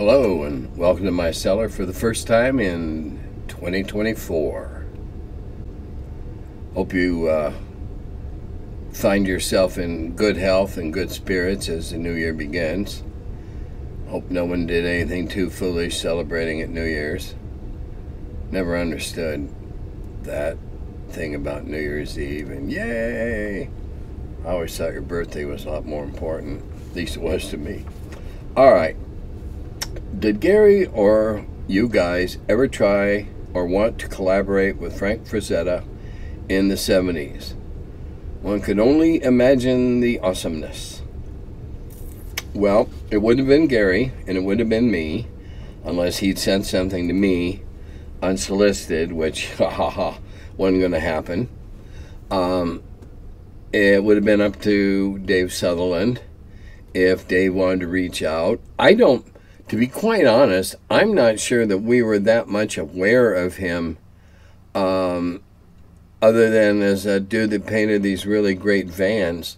Hello and welcome to my cellar for the first time in 2024. Hope you find yourself in good health and good spirits as the new year begins. Hope no one did anything too foolish celebrating at New Year's. Never understood that thing about New Year's Eve and yay! I always thought your birthday was a lot more important. At least it was to me. Alright. Did Gary or you guys ever try or want to collaborate with Frank Frazetta in the 70s? One could only imagine the awesomeness. Well, it would have been Gary and it would have been me, unless he'd sent something to me unsolicited, which wasn't going to happen. It would have been up to Dave Sutherland if Dave wanted to reach out. To be quite honest, I'm not sure that we were that much aware of him, other than as a dude that painted these really great vans.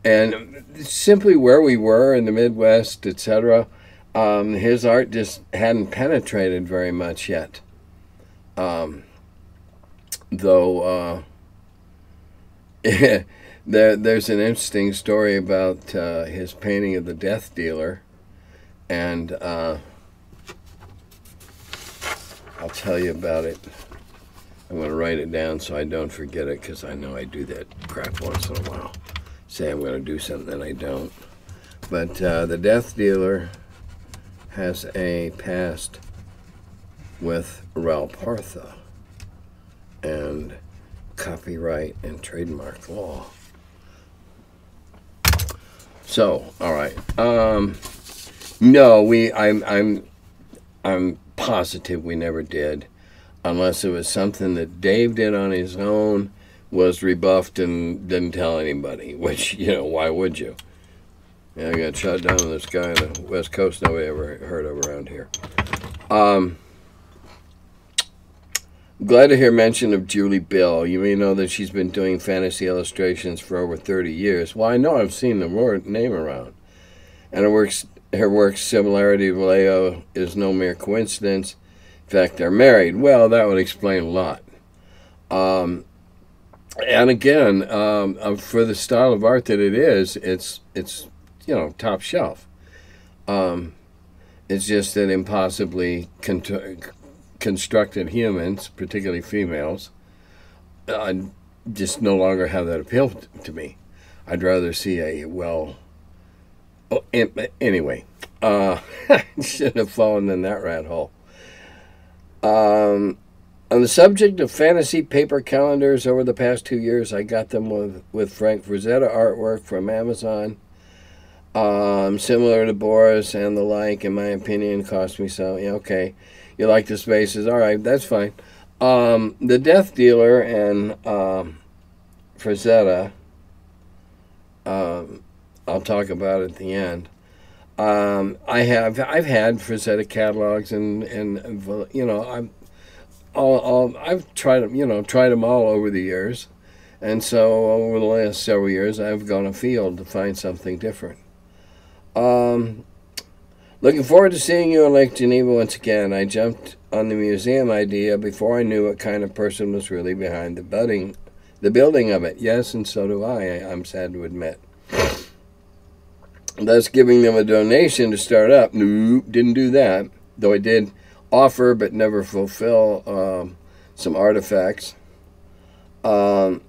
And simply where we were in the Midwest, etc., his art just hadn't penetrated very much yet. Though there's an interesting story about his painting of the Death Dealer. And I'll tell you about it. I'm going to write it down so I don't forget it, because I know I do that crap once in a while. Say I'm going to do something and I don't. But the Death Dealer has a past with Ralpartha and copyright and trademark law. So, all right. No, I'm positive we never did, unless it was something that Dave did on his own, was rebuffed and didn't tell anybody, which, why would you? I got shot down with this guy on the West Coast nobody ever heard of around here. Glad to hear mention of Julie Bill. You may know that she's been doing fantasy illustrations for over 30 years. Well, I know I've seen the name around. And her work's similarity to Leo is no mere coincidence. In fact, they're married. Well, that would explain a lot. And again, for the style of art that it is, it's top shelf. It's just that impossibly constructed humans, particularly females, just no longer have that appeal to me. I'd rather see a anyway, shouldn't have fallen in that rat hole. On the subject of fantasy paper calendars, over the past 2 years, I got them with Frank Frazetta artwork from Amazon. Similar to Boris and the like, in my opinion, cost me some. Yeah, okay, you like the spaces, all right, that's fine. The Death Dealer and Frazetta, I'll talk about it at the end. I've had Frazetta catalogs and I've tried them all over the years, and so over the last several years I've gone afield to find something different. Looking forward to seeing you in Lake Geneva once again. I jumped on the museum idea before I knew what kind of person was really behind the building of it. Yes, and so do I. I'm sad to admit. Thus giving them a donation to start up. Nope, didn't do that. Though I did offer but never fulfill some artifacts. I'm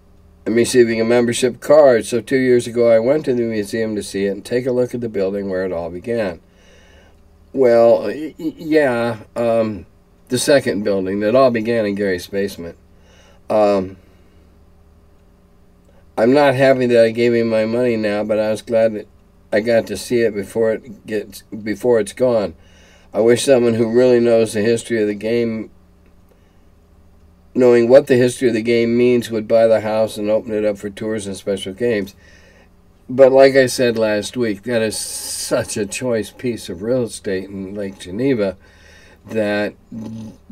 receiving a membership card. So 2 years ago I went to the museum to see it and take a look at the building where it all began. Well, yeah, the second building that all began in Gary's basement. I'm not happy that I gave him my money now, but I was glad that I got to see it before it's gone. I wish someone who really knows the history of the game, knowing what the history of the game means, would buy the house and open it up for tours and special games. But like I said last week, that is such a choice piece of real estate in Lake Geneva that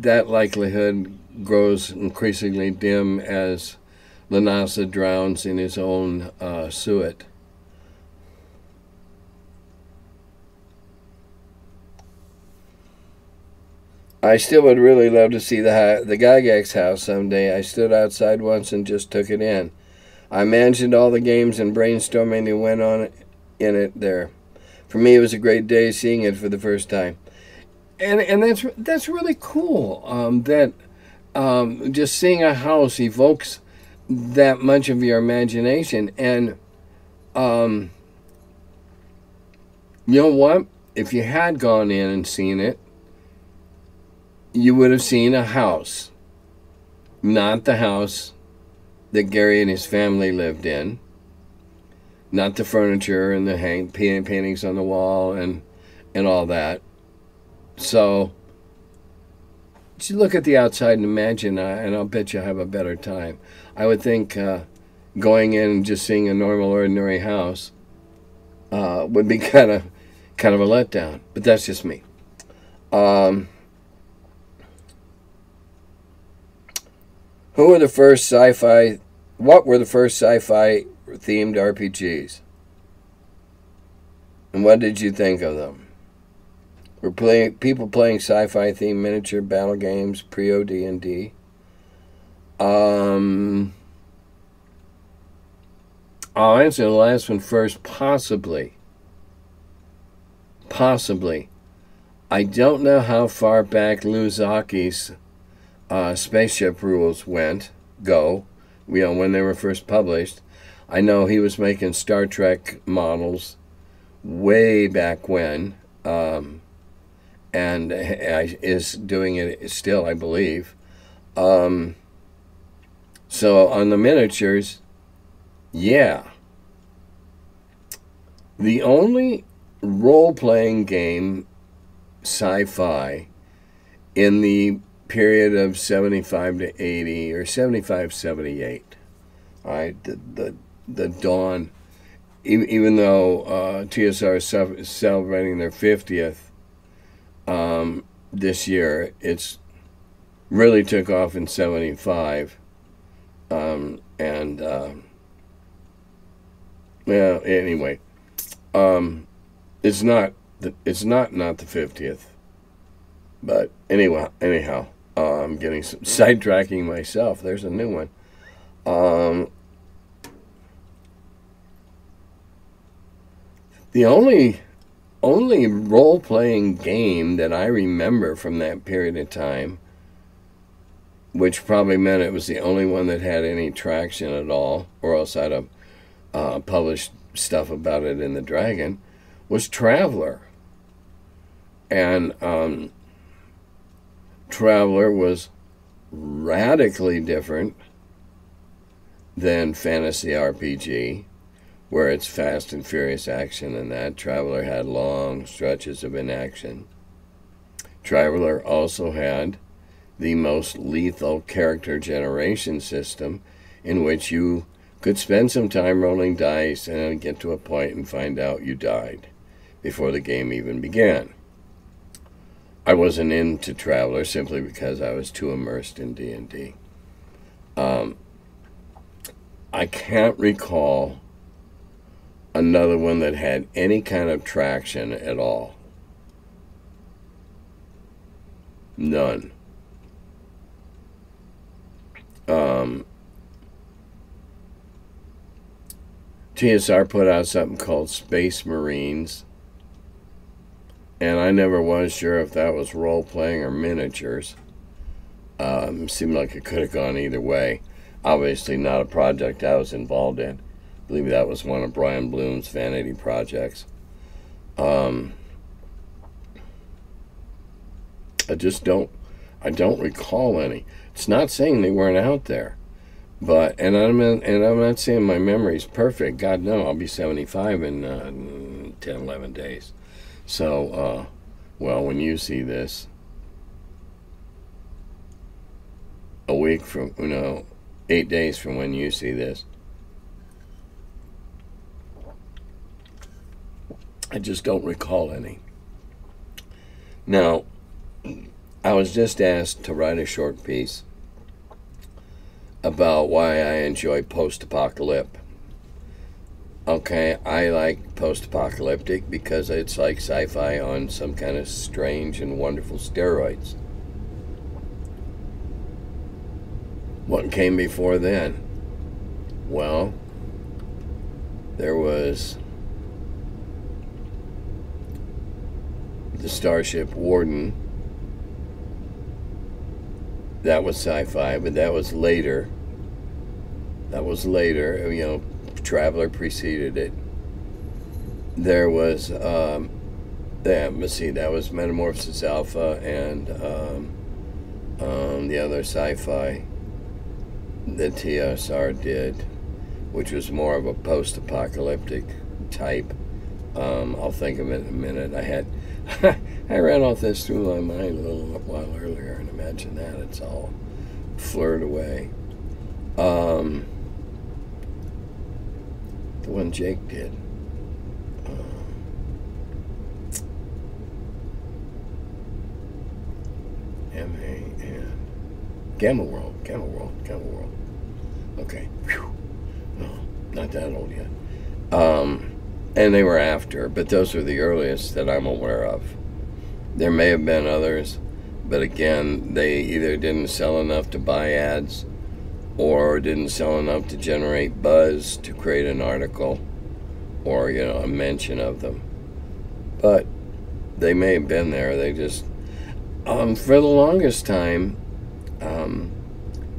likelihood grows increasingly dim as Lanasa drowns in his own suet. I still would really love to see the Gygax house someday. I stood outside once and just took it in. I imagined all the games and brainstorming that went on in it there. For me, it was a great day seeing it for the first time, and that's really cool. That just seeing a house evokes that much of your imagination, and you know what? If you had gone in and seen it, you would have seen a house, not the house that Gary and his family lived in, not the furniture and the paintings on the wall and all that. So just look at the outside and imagine, and I'll bet you'll have a better time. I would think going in and just seeing a normal, ordinary house would be kind of a letdown. But that's just me. Who were the first sci-fi? What were the first sci-fi themed RPGs? And what did you think of them? Were people playing sci-fi themed miniature battle games pre-OD&D? I'll answer the last one first. Possibly. I don't know how far back Luzaki's spaceship rules go, when they were first published. I know he was making Star Trek models way back when, and is doing it still, I believe. So on the miniatures, yeah. The only role-playing game sci-fi in the period of 75 to 80 or 75, 78. All right, the dawn, even though TSR is celebrating their 50th this year, it's really took off in 75. Well, anyway, it's not the 50th. But anyhow, I'm getting sidetracking myself. There's a new one. The only role-playing game that I remember from that period of time, which probably meant it was the only one that had any traction at all, or else I'd have published stuff about it in the Dragon, was Traveler. And Traveler was radically different than fantasy RPG, where it's fast and furious action, and that Traveler had long stretches of inaction. Traveler also had the most lethal character generation system, in which you could spend some time rolling dice and get to a point and find out you died before the game even began. I wasn't into Traveler simply because I was too immersed in D&D. I can't recall another one that had any kind of traction at all. None. TSR put out something called Space Marines, and I never was sure if that was role-playing or miniatures. Seemed like it could have gone either way. Obviously not a project I was involved in. I believe that was one of Brian Bloom's vanity projects. I don't recall any. It's not saying they weren't out there, but and I'm not saying my memory's perfect. God no, I'll be 75 in 10, 11 days. So, well, when you see this, a week from 8 days from when you see this, I just don't recall any. Now, I was just asked to write a short piece about why I enjoy post-apocalyptic. Okay, I like post-apocalyptic because it's like sci-fi on some kind of strange and wonderful steroids. What came before then? Well, there was the Starship Warden. That was sci-fi, but that was later. That was later. You know, Traveler preceded it. There was, let's see, that was Metamorphosis Alpha and the other sci-fi that TSR did, which was more of a post-apocalyptic type. I'll think of it in a minute. I ran all this through my mind a little while earlier, and imagine that it's all flirted away. The one Jake did. M-A-N. Gamma World. Okay. Whew. Oh, not that old yet. And they were after, but those are the earliest that I'm aware of. There may have been others, but again, they either didn't sell enough to buy ads or didn't sell enough to generate buzz to create an article or, you know, a mention of them. But they may have been there. They just, for the longest time,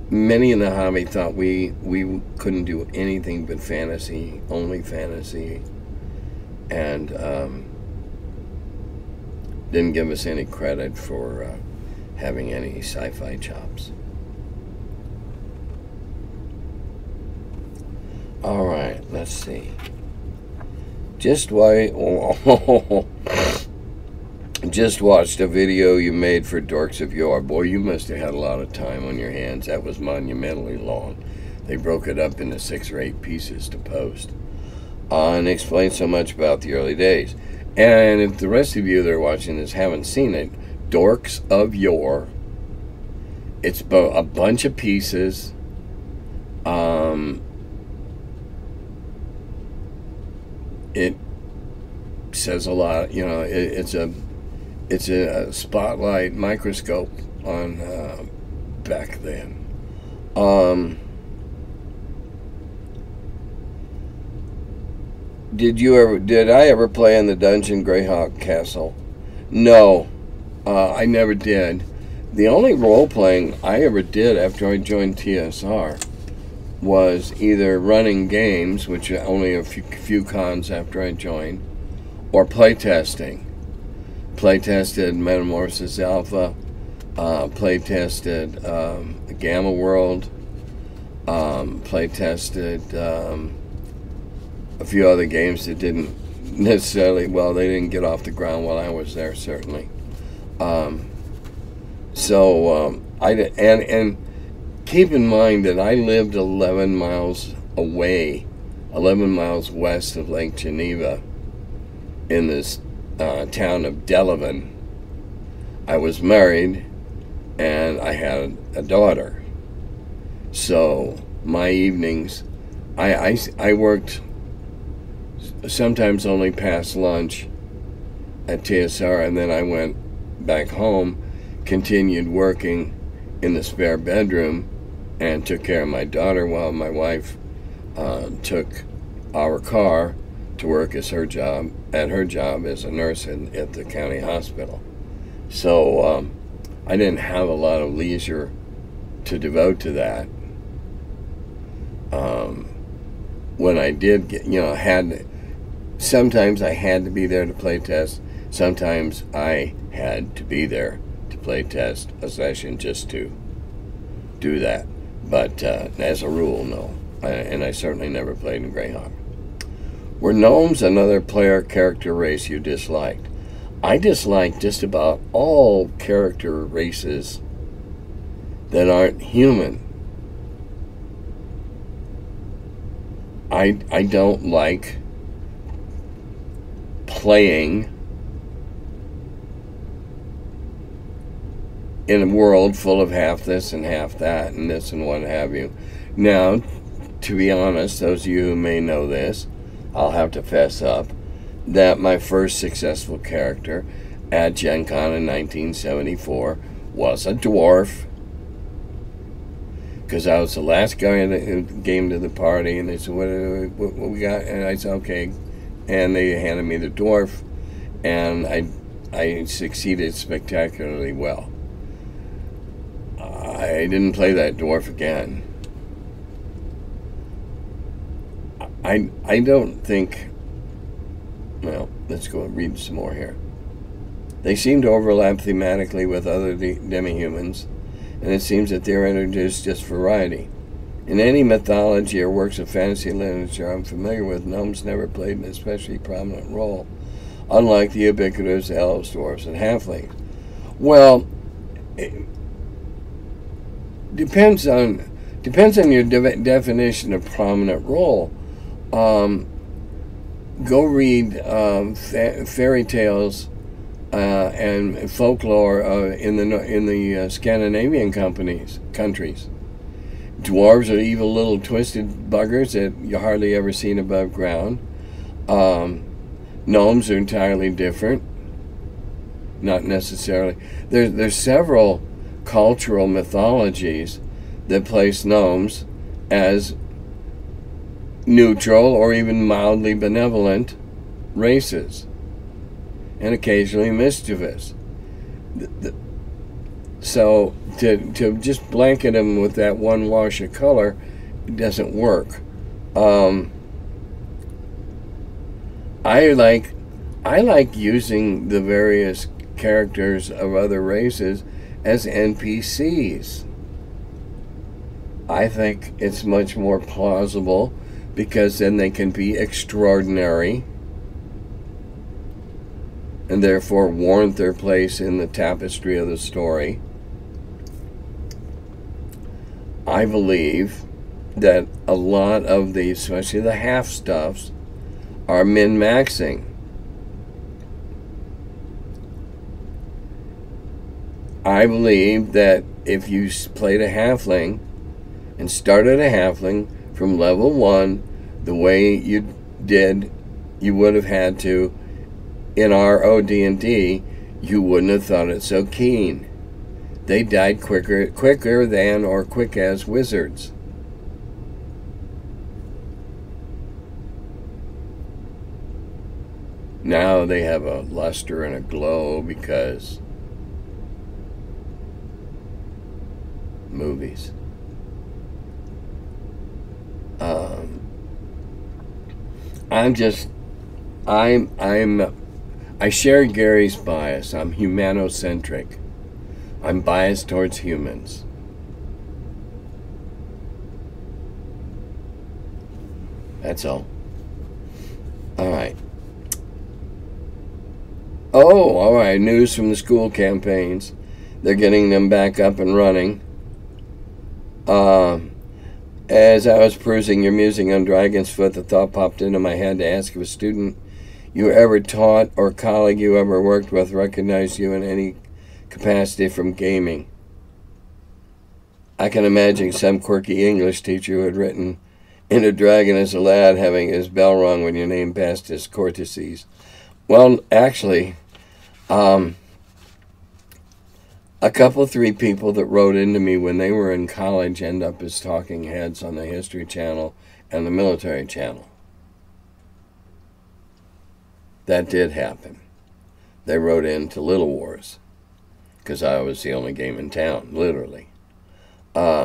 many in the hobby thought we couldn't do anything but fantasy, only fantasy, and didn't give us any credit for having any sci-fi chops. All right, let's see. Just watched a video you made for Dorks of Yore. Boy, you must have had a lot of time on your hands. That was monumentally long. They broke it up into 6 or 8 pieces to post. And explained so much about the early days. And if the rest of you that are watching this haven't seen it, Dorks of Yore. It's a bunch of pieces. It says a lot. You know, it's a spotlight microscope on back then. Did I ever play in the dungeon Greyhawk Castle? No, I never did. The only role-playing I ever did after I joined TSR was either running games, which are only a few cons after I joined, or playtesting. Playtested Metamorphosis Alpha, playtested Gamma World, playtested a few other games that didn't necessarily, well, they didn't get off the ground while I was there, certainly. And keep in mind that I lived 11 miles away, 11 miles west of Lake Geneva, in this town of Delavan. I was married, and I had a daughter. So my evenings, I worked sometimes only past lunch at TSR, and then I went back home, continued working in the spare bedroom, and took care of my daughter while my wife took our car to work as her job as a nurse at the county hospital. So I didn't have a lot of leisure to devote to that. When I did get, sometimes I had to be there to play test. Sometimes I had to be there to play test a session just to do that. But as a rule, no. And I certainly never played in Greyhawk. Were gnomes another player character race you disliked? I dislike just about all character races that aren't human. I don't like playing in a world full of half this and half that and this and what have you. Now, to be honest, those of you who may know this, I'll have to fess up that my first successful character at Gen Con in 1974 was a dwarf. because I was the last guy who came to the party, and they said, what we got? And I said, okay. And they handed me the dwarf, and I succeeded spectacularly well. I didn't play that dwarf again. I don't think... Well, let's go and read some more here. They seem to overlap thematically with other demi-humans, and it seems that they're introduced just for variety. In any mythology or works of fantasy literature I'm familiar with, gnomes never played an especially prominent role, unlike the ubiquitous elves, dwarves, and halflings. Well, it depends on your definition of prominent role. Go read fairy tales and folklore in the Scandinavian countries. Dwarves are evil little twisted buggers that you hardly ever seen above ground. Gnomes are entirely different. Not necessarily. There's several cultural mythologies that place gnomes as neutral or even mildly benevolent races, and occasionally mischievous. So to just blanket them with that one wash of color, it doesn't work. I like using the various characters of other races as NPCs. I think it's much more plausible, because then they can be extraordinary and therefore warrant their place in the tapestry of the story. I believe that a lot of the, especially the half-stuffs, are min-maxing. I believe that if you played a halfling and started a halfling from level 1 the way you would have had to in our OD&D, you wouldn't have thought it so keen. They died quicker than or quick as wizards. Now they have a luster and a glow because movies. I share Gary's bias. I'm human-centric. I'm biased towards humans. That's all. All right. Oh, all right. News from the school campaigns. They're getting them back up and running. As I was perusing your musing on Dragon's Foot, the thought popped into my head to ask if a student you ever taught or colleague you ever worked with recognized you in any capacity from gaming. I can imagine some quirky English teacher who had written in a dragon as a lad having his bell rung when your name passed his courtesies. Well, actually, a couple, 3 people that wrote into me when they were in college end up as talking heads on the History Channel and the Military Channel. That did happen. They wrote into Little Wars because I was the only game in town, literally. They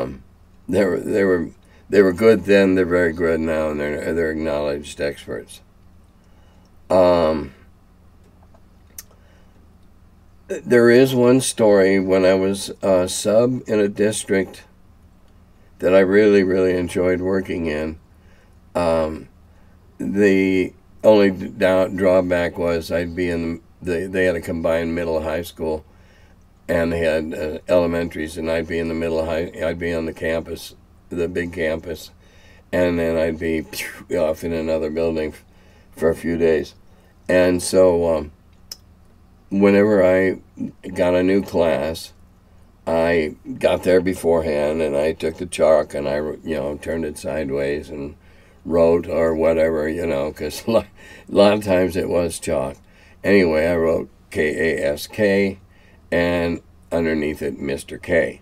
were good then. They're very good now, and they're acknowledged experts. There is one story when I was a sub in a district that I really, really enjoyed working in. The only drawback was I'd be in they had a combined middle high school, and they had elementaries, and I'd be in the I'd be on the campus, the big campus, and then I'd be off in another building for a few days. And so whenever I got a new class, I got there beforehand, and I took the chalk and I turned it sideways and wrote or whatever, because a lot of times it was chalk. Anyway, I wrote K-A-S-K and underneath it Mr. K.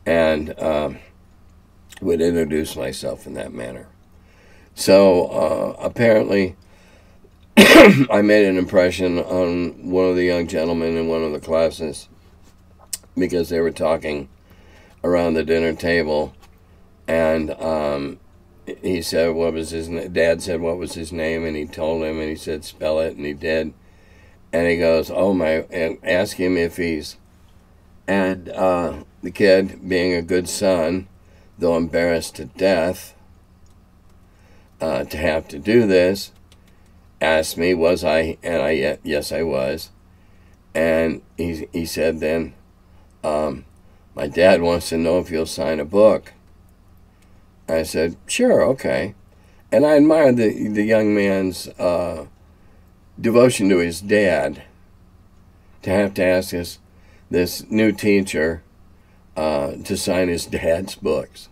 And would introduce myself in that manner. So apparently I made an impression on one of the young gentlemen in one of the classes because they were talking around the dinner table, and he said, what was his name? Dad said, what was his name? And he told him, and he said, spell it, and he did. And he goes, oh my, and ask him if he's, and the kid, being a good son, though embarrassed to death to have to do this, asked me, was I, and I, yes, I was. And he said then, my dad wants to know if you'll sign a book. I said, sure, okay. And I admired the young man's devotion to his dad to have to ask this new teacher to sign his dad's books.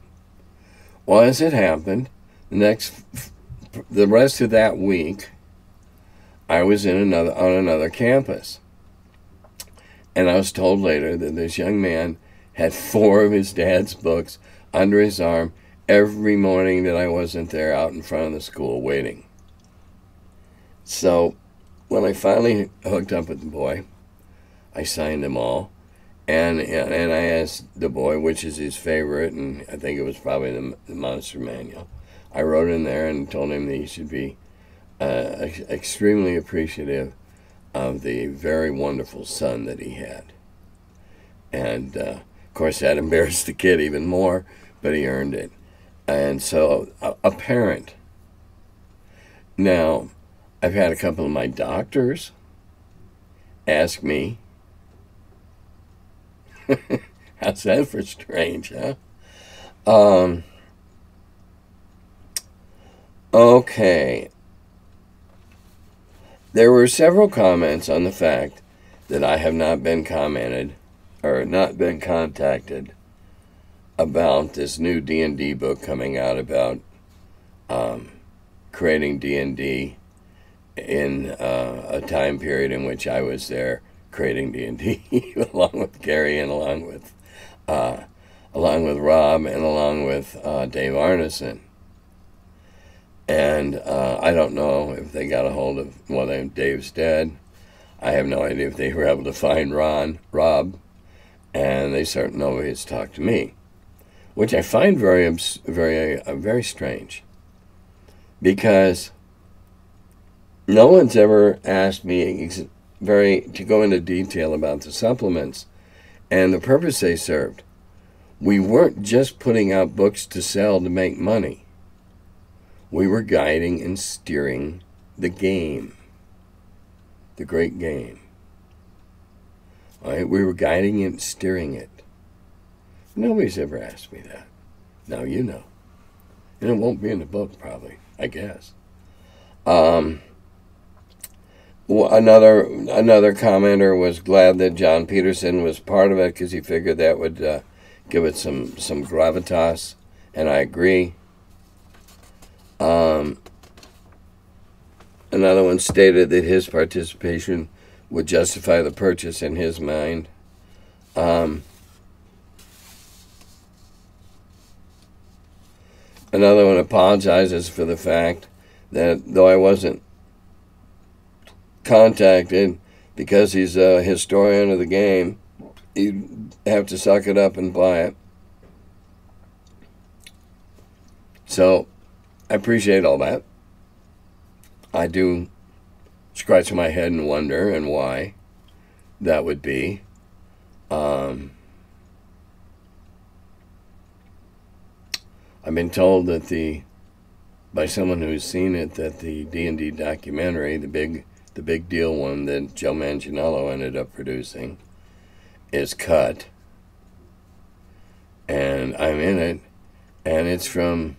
Well, as it happened, the rest of that week, I was on another campus. And I was told later that this young man had 4 of his dad's books under his arm every morning that I wasn't there, out in front of the school waiting. So when I finally hooked up with the boy, I signed them all, and I asked the boy which is his favorite, and I think it was probably the Monster Manual. I wrote in there and told him that he should be extremely appreciative of the very wonderful son that he had. And of course that embarrassed the kid even more, but he earned it. And so a parent. Now, I've had a couple of my doctors ask me, how's that for strange, huh? Okay. There were several comments on the fact that I have not been commented or not been contacted about this new D&D book coming out about creating D&D in a time period in which I was there creating D&D along with Gary and along with Rob and along with Dave Arneson. And I don't know if they got a hold of, well, Dave's dead. I have no idea if they were able to find Rob, and they certainly always talked to me, which I find very strange, because no one's ever asked me to go into detail about the supplements and the purpose they served. We weren't just putting out books to sell to make money. We were guiding and steering the game, the great game. All right? We were guiding and steering it. Nobody's ever asked me that. Now you know. And it won't be in the book, probably, I guess. Another commenter was glad that John Peterson was part of it because he figured that would give it some gravitas, and I agree. Another one stated that his participation would justify the purchase in his mind. Another one apologizes for the fact that though I wasn't contacted because he's a historian of the game, you'd have to suck it up and buy it. So I appreciate all that. I do scratch my head and wonder and why that would be. I've been told that by someone who's seen it, that the D&D documentary, the big deal one that Joe Manganiello ended up producing, is cut. And I'm in it, and it's from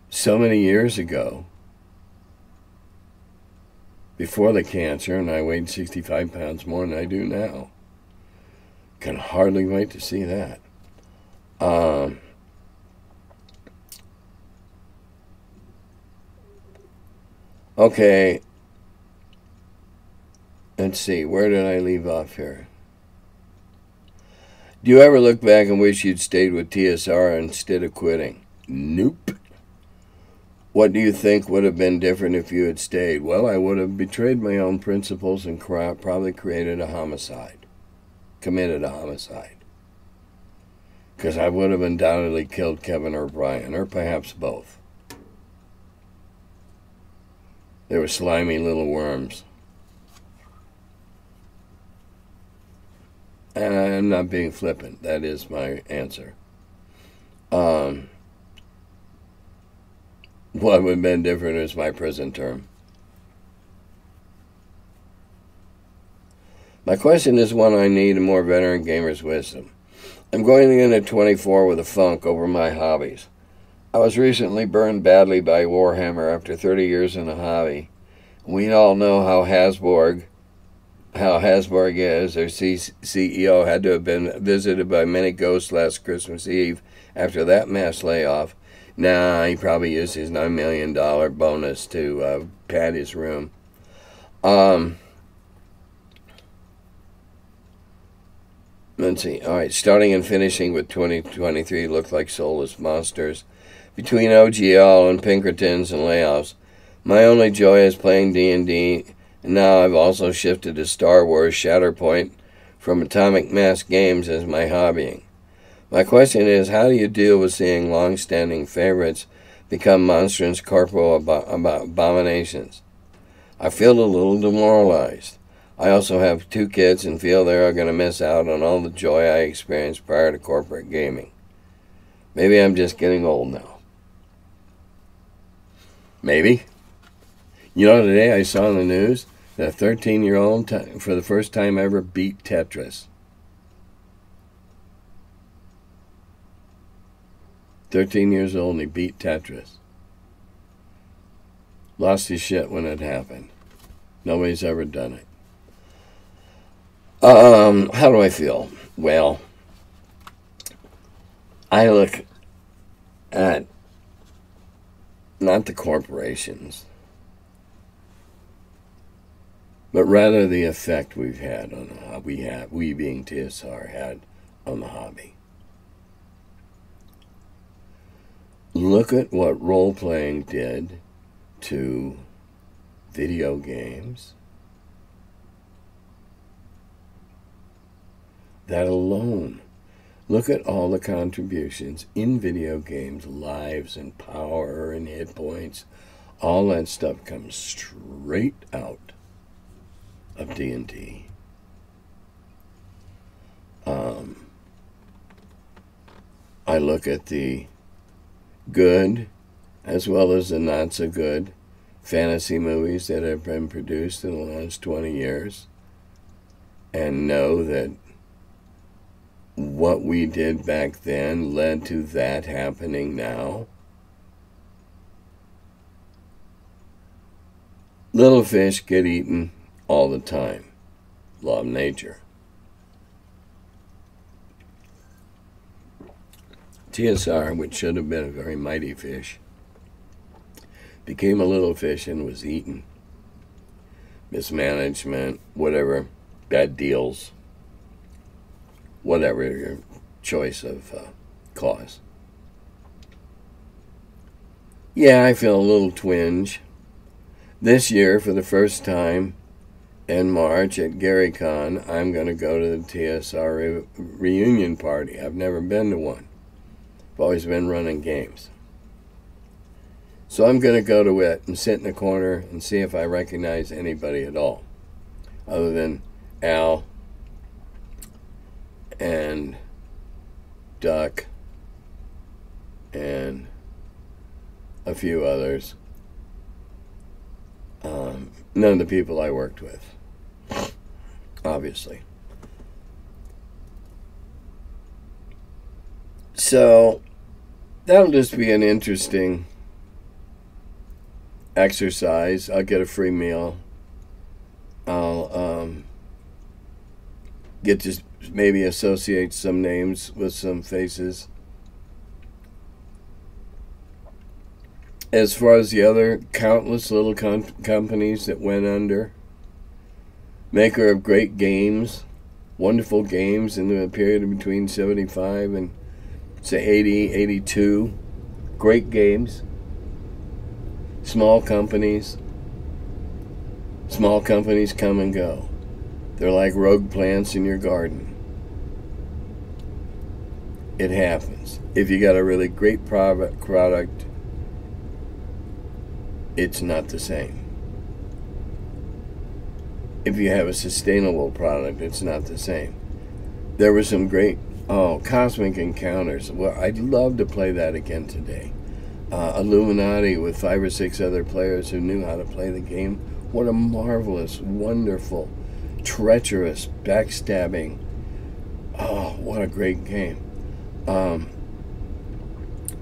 so many years ago, before the cancer, and I weighed 65 pounds more than I do now. Can hardly wait to see that. Okay, let's see, where did I leave off here? Do you ever look back and wish you'd stayed with TSR instead of quitting? Nope. What do you think would have been different if you had stayed? Well, I would have betrayed my own principles and probably committed a homicide. Because I would have undoubtedly killed Kevin or Brian, or perhaps both. They were slimy little worms. And I'm not being flippant. That is my answer. What would have been different is my prison term. My question is one I need a more veteran gamer's wisdom. I'm going into 24 with a funk over my hobbies. I was recently burned badly by Warhammer after 30 years in the hobby. We all know how Hasborg is. Their CEO had to have been visited by many ghosts last Christmas Eve after that mass layoff. Nah, he probably used his $9 million bonus to pad his room. Let's see. All right, starting and finishing with 2023 looked like soulless monsters. Between OGL and Pinkertons and layoffs, my only joy is playing D&D, and now I've also shifted to Star Wars Shatterpoint from Atomic Mass Games as my hobbying. My question is, how do you deal with seeing long-standing favorites become monstrous corporal abominations? I feel a little demoralized. I also have 2 kids and feel they are going to miss out on all the joy I experienced prior to corporate gaming. Maybe I'm just getting old now. Maybe. You know, today I saw in the news that a 13-year-old, for the first time ever, beat Tetris. 13 years old and he beat Tetris. Lost his shit when it happened. Nobody's ever done it. How do I feel? Well, I look at not the corporations, but rather the effect we've had on the hobby. We being TSR had on the hobby. Look at what role-playing did to video games. That alone. Look at all the contributions in video games, lives and power and hit points. All that stuff comes straight out of D&D. I look at the good as well as the not so good fantasy movies that have been produced in the last 20 years and know that what we did back then led to that happening now. Little fish get eaten all the time. Law of nature. TSR, which should have been a very mighty fish, became a little fish and was eaten. Mismanagement, whatever, bad deals, whatever your choice of cause. Yeah, I feel a little twinge. This year, for the first time in March at GaryCon, I'm going to go to the TSR reunion party. I've never been to one. I've always been running games. So I'm going to go to it and sit in the corner and see if I recognize anybody at all, other than Al and Duck and a few others. None of the people I worked with, obviously. So that'll just be an interesting exercise. I'll get a free meal. I'll get to maybe associate some names with some faces. As far as the other countless little companies that went under, maker of great games wonderful games in the period between 75 and, say, 80, 82. Great games. Small companies. Small companies come and go. They're like rogue plants in your garden. It happens. If you got a really great product, it's not the same. If you have a sustainable product, it's not the same. There were some great, Cosmic Encounters. Well, I'd love to play that again today. Illuminati with 5 or 6 other players who knew how to play the game. What a marvelous, wonderful, treacherous, backstabbing. Oh, what a great game.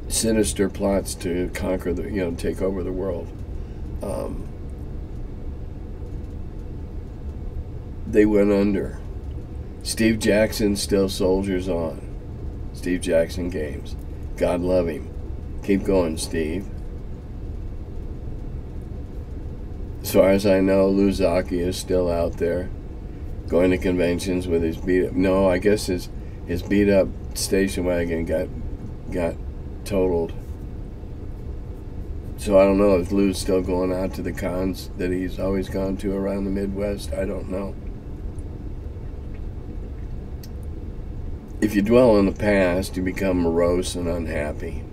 Sinister plots to conquer take over the world. They went under. Steve Jackson still soldiers on. Steve Jackson Games. God love him. Keep going, Steve. As far as I know, Lou Zocchi is still out there, going to conventions with his beat up. No, I guess his beat up station wagon got totaled. So I don't know if Lou's still going out to the cons that he's always gone to around the Midwest. I don't know. If you dwell on the past, you become morose and unhappy.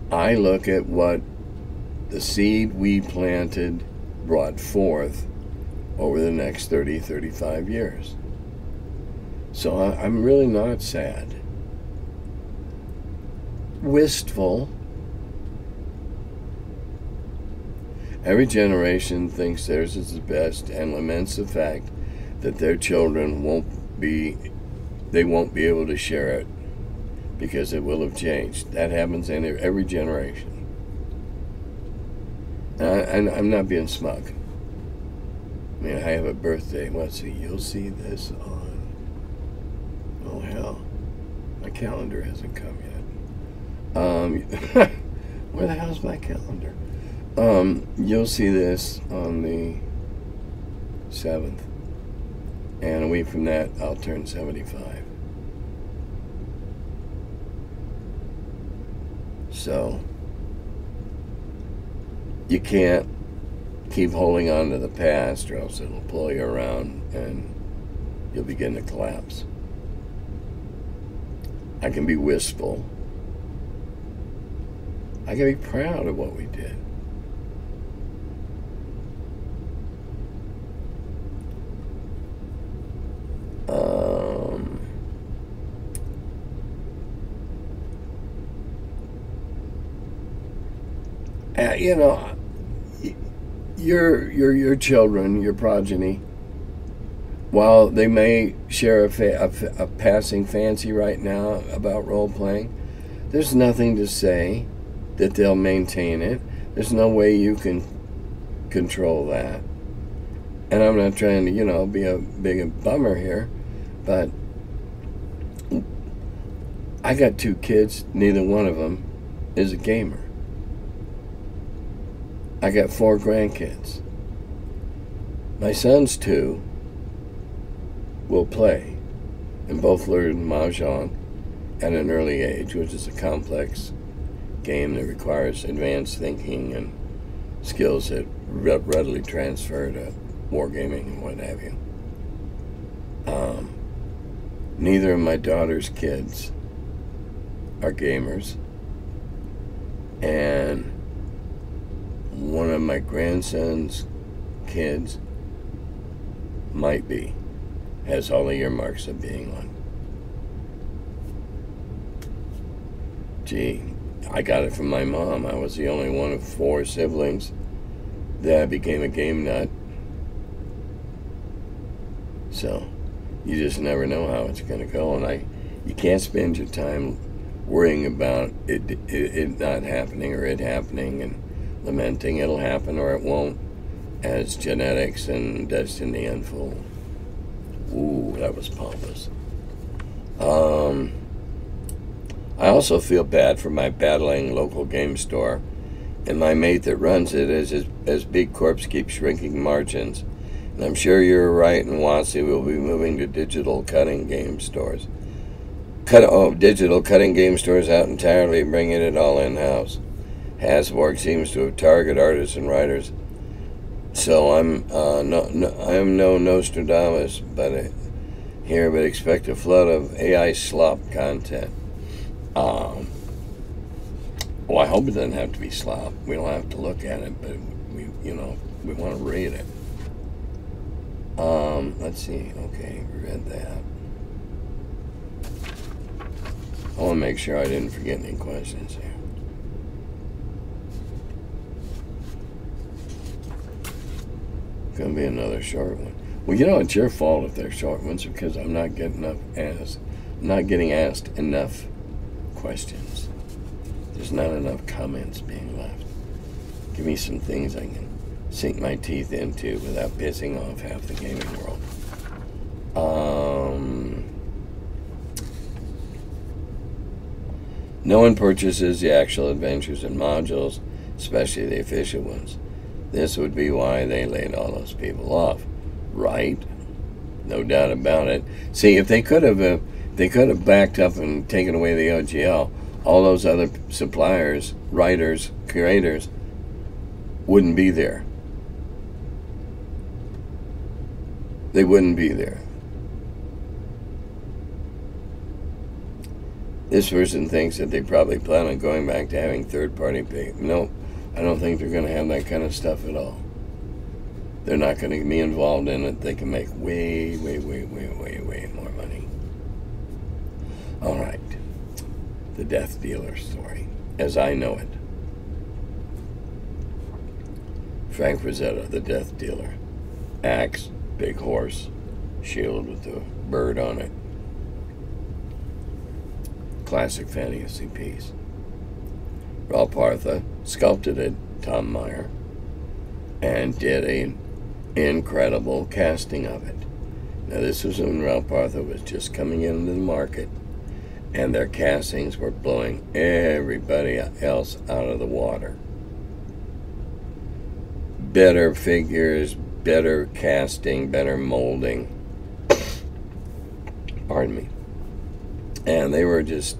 I look at what the seed we planted brought forth over the next 30, 35 years. So I'm really not sad. Wistful. Every generation thinks theirs is the best and laments the fact that their children won't be able to share it because it will have changed. That happens in every generation. And I'm not being smug. I mean, I have a birthday. Let's see, you'll see this on... Oh, hell. My calendar hasn't come yet. Where the hell's my calendar? You'll see this on the 7th. And a week from that, I'll turn 75. So, you can't keep holding on to the past or else it'll pull you around and you'll begin to collapse. I can be wistful. I can be proud of what we did. Your children, your progeny, while they may share a passing fancy right now about role-playing, there's nothing to say that they'll maintain it. There's no way you can control that. And I'm not trying to, be a big bummer here, but I got 2 kids, neither one of them is a gamer. I got 4 grandkids. My sons 2 will play, and both learn Mahjong at an early age, which is a complex game that requires advanced thinking and skills that readily transfer to wargaming and what have you. Neither of my daughter's kids are gamers, and one of my grandson's kids might be, has all the earmarks of being one. Gee, I got it from my mom. I was the only one of 4 siblings that became a game nut. So, you just never know how it's going to go, and you can't spend your time worrying about it not happening or it happening and lamenting it'll happen or it won't as genetics and destiny unfold. Ooh, that was pompous. I also feel bad for my battling local game store and my mate that runs it as B Corps keeps shrinking margins And I'm sure you're right, and Watsy will be moving to digital cutting game stores. Digital cutting game stores out entirely, bringing it all in-house. Hasborg seems to have targeted artists and writers. So I'm no Nostradamus, but expect a flood of AI slop content. Well, I hope it doesn't have to be slop. We don't have to look at it, but we want to read it. Let's see. Okay, we read that. I want to make sure I didn't forget any questions here. Gonna be another short one. Well, it's your fault if they're short ones, because I'm not getting asked enough questions. There's not enough comments being left. Give me some things I can sink my teeth into without pissing off half the gaming world. No one purchases the actual adventures and modules, especially the official ones. This would be why they laid all those people off, right? No doubt about it. See, if they could have backed up and taken away the OGL, all those other suppliers, writers, creators wouldn't be there. They wouldn't be there. This person thinks that they probably plan on going back to having third-party pay. No, I don't think they're going to have that kind of stuff at all. They're not going to be involved in it. They can make way more money. All right. The Death Dealer story, as I know it. Frank Frazetta, the Death Dealer. Axe, big horse, shield with a bird on it. Classic fantasy piece. Ralph Partha sculpted it, Tom Meyer, and did an incredible casting of it. Now, this was when Ralph Partha was just coming into the market, and their castings were blowing everybody else out of the water. Better figures, better casting, better molding. Pardon me. And they were just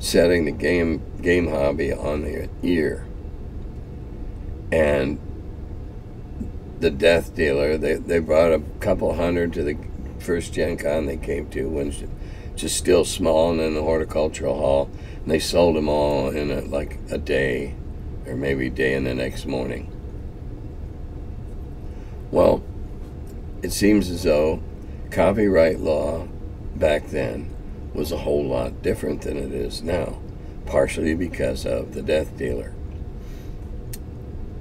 setting the game hobby on their ear. And the Death Dealer, they brought a couple hundred to the first Gen Con they came to, when just still small, and in the horticultural hall, and they sold them all in a day, or maybe day and the next morning. Well, it seems as though copyright law back then was a whole lot different than it is now, partially because of the Death Dealer.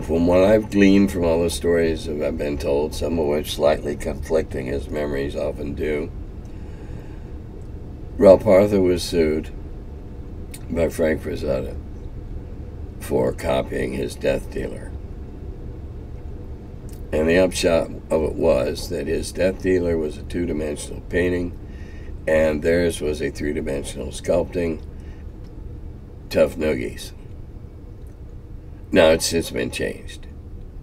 From what I've gleaned from all the stories that I've been told, some of which slightly conflicting as memories often do, Ralph Partha was sued by Frank Frazetta for copying his Death Dealer. And the upshot of it was that his Death Dealer was a two-dimensional painting, and theirs was a three-dimensional sculpting. Tough noogies. Now it's since been changed.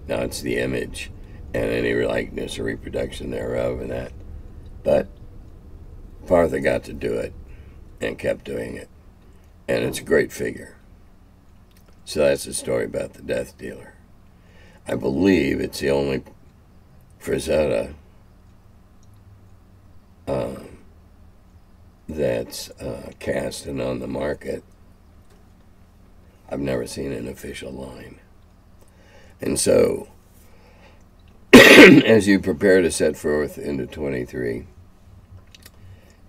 Now it's the image and any likeness or reproduction thereof and that. But Partha got to do it and kept doing it. And it's a great figure. So that's the story about the Death Dealer. I believe it's the only Frazetta that's cast and on the market. I've never seen an official line. And so, as you prepare to set forth into 23,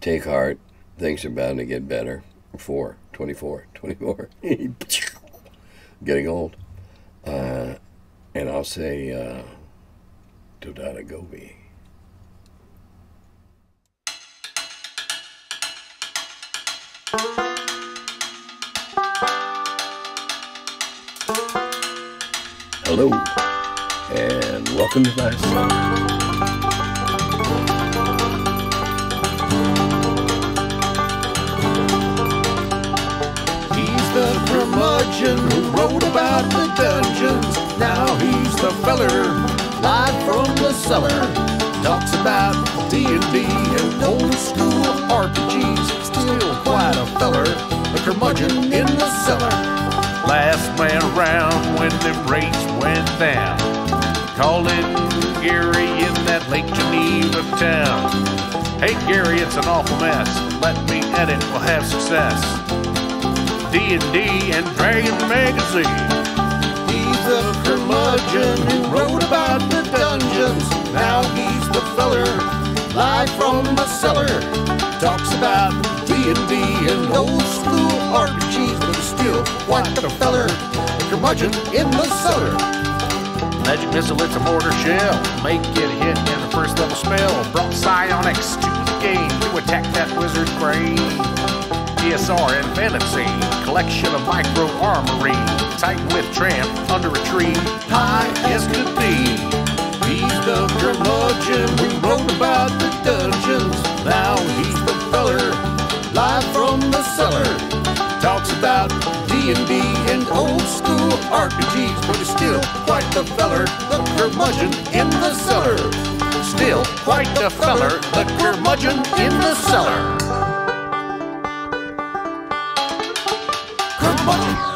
take heart. Things are bound to get better. 24. Getting old. And I'll say, Dodada Gobi. Hello, and welcome to my Cellar. He's the Curmudgeon who wrote about the dungeons. Now he's the feller, live from the cellar. Talks about D&D and old school RPGs. Still quite a feller, the curmudgeon in the cellar. Last man around when them rates went down. Calling Gary in that Lake Geneva town. Hey Gary, it's an awful mess. Let me edit, we'll have success. D&D and Dragon Magazine. He's a curmudgeon who wrote about the dungeons. Now he's the feller, live from the cellar. Talks about D&D and old school RPGs, but he's still quite the feller, the curmudgeon in the cellar. Magic missile, it's a mortar shell. Make it hit in the first level spell. Brought psionics to the game to attack that wizard's brain. ESR and fantasy, collection of micro armory. Titan with tramp under a tree, High as could be. He's the curmudgeon who wrote about the dungeons. Now he's the feller, live from the cellar. Talks about D&D and old school RPGs, but he's still quite the feller, the curmudgeon in the cellar. still quite the feller, the curmudgeon in the cellar. Curmudgeon.